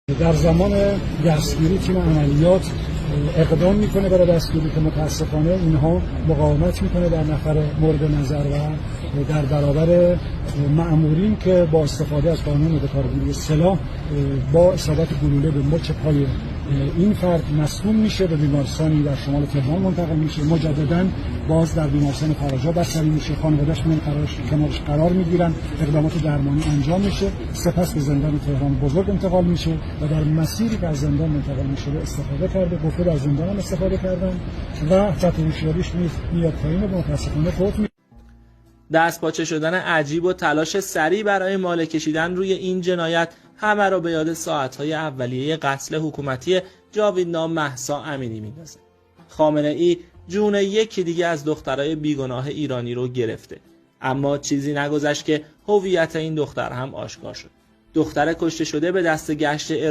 در زمان دستگیری تیم عملیات اقدام میکنه برای دستگیری که متاسفانه اینها مقاومت میکنه در نفر مورد نظر و در برابر مأمورین که با استفاده از قانون به کارگیری سلاح با اصابت گلوله به مچ پای این فرد مصدوم میشه، به بیمارستانی در شمال تهران منتقل میشه، مجددا باز در بیمارستان فرجا بستری میشه، خانواده‌اش میان کنارش قرار میگیرن، اقدامات درمانی انجام میشه، سپس به زندان تهران بزرگ انتقال میشه و در مسیری که از زندان منتقل میشه استفاده کرده، گفته در زندان هم استفاده کردن و خط هوشیاریش میاد پایین و متاسفانه فوت میشه. دستپاچه شدن عجیب و تلاش سریع برای ماله کشیدن روی این جنایت همه را به یاد ساعت‌های اولیه قتل حکومتی جاویدنام مهسا امینی میندازه. خامنه‌ای جون یکی دیگه از دخترای بیگناه ایرانی رو گرفته، اما چیزی نگذشت که هویت این دختر هم آشکار شد. دختر کشته شده به دست گشت